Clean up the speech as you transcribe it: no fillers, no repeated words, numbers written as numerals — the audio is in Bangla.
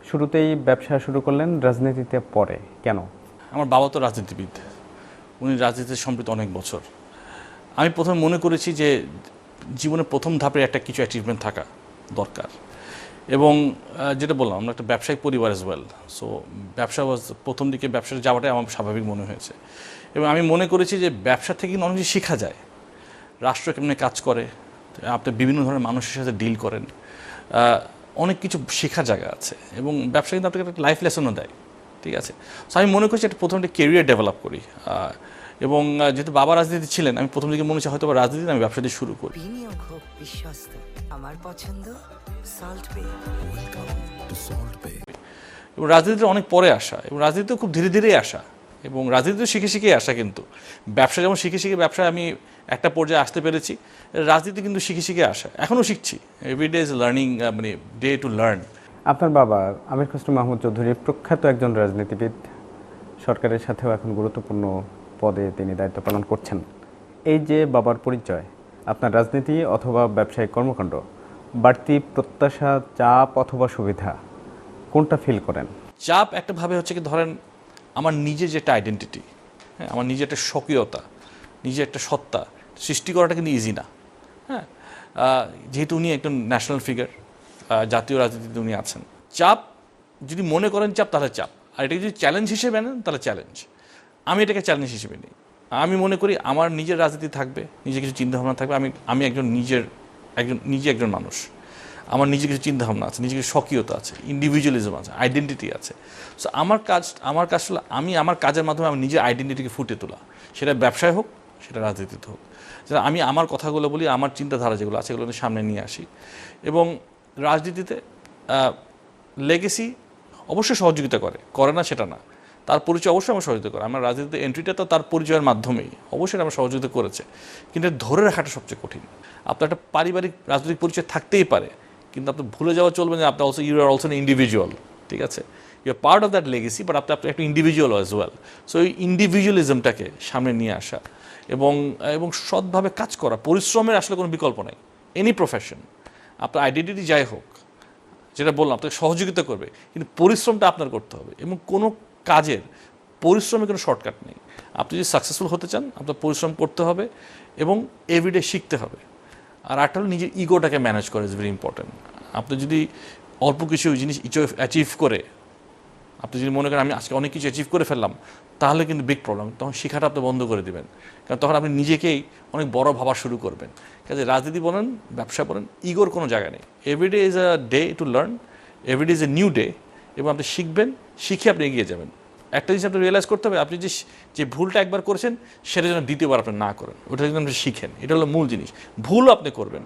শুরুতেই ব্যবসা শুরু করলেন, রাজনীতিতে পরে কেন? আমার বাবা তো রাজনীতিবিদ, উনি রাজনীতিতে সম্পৃক্ত অনেক বছর। আমি প্রথমে মনে করেছি যে জীবনের প্রথম ধাপে একটা কিছু অ্যাচিভমেন্ট থাকা দরকার, এবং যেটা বললাম আমরা একটা ব্যবসায়িক পরিবার অ্যাজ ওয়েল। সো ব্যবসা প্রথম দিকে ব্যবসায় যাওয়াটাই আমার স্বাভাবিক মনে হয়েছে, এবং আমি মনে করেছি যে ব্যবসা থেকে কিন্তু অনেক কিছু শেখা যায়। রাষ্ট্র কেমনি কাজ করে, আপনি বিভিন্ন ধরনের মানুষের সাথে ডিল করেন, অনেক কিছু শেখার জায়গা আছে, এবং ব্যবসা কিন্তু আপনাকে একটা লাইফ লেসনও দেয়। ঠিক আছে, সো আমি মনে করছি এটা প্রথমে কেরিয়ার ডেভেলপ করি, এবং যেহেতু বাবা রাজনীতি ছিলেন, আমি প্রথম দিকে মনে হচ্ছে হয়তো রাজনীতি আমি ব্যবসাটি শুরু করি। বিনিয়োগ হোক বিশ্বস্ত, আমার পছন্দ সল্ট বে। এবং রাজনীতিটা অনেক পরে আসা, এবং রাজনীতিও খুব ধীরে ধীরেই আসা, এবং রাজনীতিও শিখে শিখেই আসা। কিন্তু ব্যবসা যেমন শিখে শিখে ব্যবসায় আমি একটা পর্যায়ে আসতে পেরেছি, রাজনীতি কিন্তু শিখে শিখে আসা, এখনও শিখছি। এভরিডে ইজ লার্নিং, মানে ডে টু লার্ন। আপনার বাবা আমির খসরু মাহমুদ চৌধুরী প্রখ্যাত একজন রাজনীতিবিদ, সরকারের সাথেও এখন গুরুত্বপূর্ণ পদে তিনি দায়িত্ব পালন করছেন। এই যে বাবার পরিচয়, আপনার রাজনীতি অথবা ব্যবসায়িক কর্মকাণ্ড, বাড়তি প্রত্যাশা, চাপ অথবা সুবিধা, কোনটা ফিল করেন? চাপ একটা ভাবে হচ্ছে কি, ধরেন আমার নিজের যে একটা আইডেন্টিটি, হ্যাঁ, আমার নিজের একটা স্বকীয়তা, নিজের একটা সত্তা সৃষ্টি করাটা কিন্তু ইজি না। হ্যাঁ, যেহেতু উনি একজন ন্যাশনাল ফিগার, জাতীয় রাজনীতিতে উনি আছেন। চাপ যদি মনে করেন চাপ, তাহলে চাপ। আর এটাকে যদি চ্যালেঞ্জ হিসেবে নেন, তাহলে চ্যালেঞ্জ। আমি এটাকে চ্যালেঞ্জ হিসেবে নিই। আমি মনে করি আমার নিজের রাজনীতি থাকবে, নিজে কিছু চিন্তাভাবনা থাকবে। আমি একজন মানুষ, আমার নিজে কিছু চিন্তাভাবনা আছে, নিজে কিছু স্বকীয়তা আছে, ইন্ডিভিজুয়ালিজম আছে, আইডেন্টিটি আছে। সো আমার কাজ হলো আমি আমার কাজের মাধ্যমে আমি নিজের আইডেন্টিটিকে ফুটে তোলা, সেটা ব্যবসায় হোক, সেটা রাজনীতিতে হোক। যেটা আমি আমার কথাগুলো বলি, আমার চিন্তাধারা যেগুলো আছে এগুলো সামনে নিয়ে আসি। এবং রাজনীতিতে লেগেসি অবশ্যই সহযোগিতা করে না সেটা না, তার পরিচয় অবশ্যই আমার সহযোগিতা করে। আমার রাজনীতিতে এন্ট্রিটা তো তার পরিচয়ের মাধ্যমেই, অবশ্যই আমার সহযোগিতা করেছে, কিন্তু ধরে রাখাটা সবচেয়ে কঠিন। আপনার একটা পারিবারিক রাজনৈতিক পরিচয় থাকতেই পারে, কিন্তু আপনি ভুলে যাওয়া চলবে যে আপনি ইউ আর অলসো ইন্ডিভিজুয়াল। ঠিক আছে, you are part of that legacy, but আপনি একটা ইন্ডিভিজুয়াল অ্যাজ ওয়েল। সো এই ইন্ডিভিজুয়ালিজমটাকে সামনে নিয়ে আসা এবং সৎভাবে কাজ করা, পরিশ্রমের আসলে কোনো বিকল্প নেই। এনি প্রফেশন, আপনার আইডেন্টিটি যাই হোক, যেটা বললাম আপনাকে সহযোগিতা করবে, কিন্তু পরিশ্রমটা আপনার করতে হবে, এবং কোনো কাজের পরিশ্রমে কোনো শর্টকাট নেই। আপনি যদি সাকসেসফুল হতে চান, আপনার পরিশ্রম করতে হবে এবং এভরিডে শিখতে হবে। আর একটা হলো নিজের ইগোটাকে ম্যানেজ করা ইজ ভেরি ইম্পর্টেন্ট। আপনি যদি অল্প কিছু জিনিস অ্যাচিভ করে, আপনি যদি মনে করেন আমি আজকে অনেক কিছু অ্যাচিভ করে ফেললাম, তাহলে কিন্তু বিগ প্রবলেম। তখন শেখাটা আপনি বন্ধ করে দেবেন, কারণ তখন আপনি নিজেকেই অনেক বড় ভাবা শুরু করবেন। কাজে রাজনীতি বলেন, ব্যবসা বলেন, ইগোর কোনো জায়গা নেই। Everyday is a day to learn, everyday is a new day, এবং আপনি শিখবেন, শিখে আপনি এগিয়ে যাবেন। একটা জিনিস আপনি রিয়েলাইজ করতে হবে, আপনি যে ভুলটা একবার করেছেন, সেটা যেন দ্বিতীয়বার আপনি না করেন, ওটা যেন আপনি শিখেন। এটা হলো মূল জিনিস। ভুলও আপনি করবেন,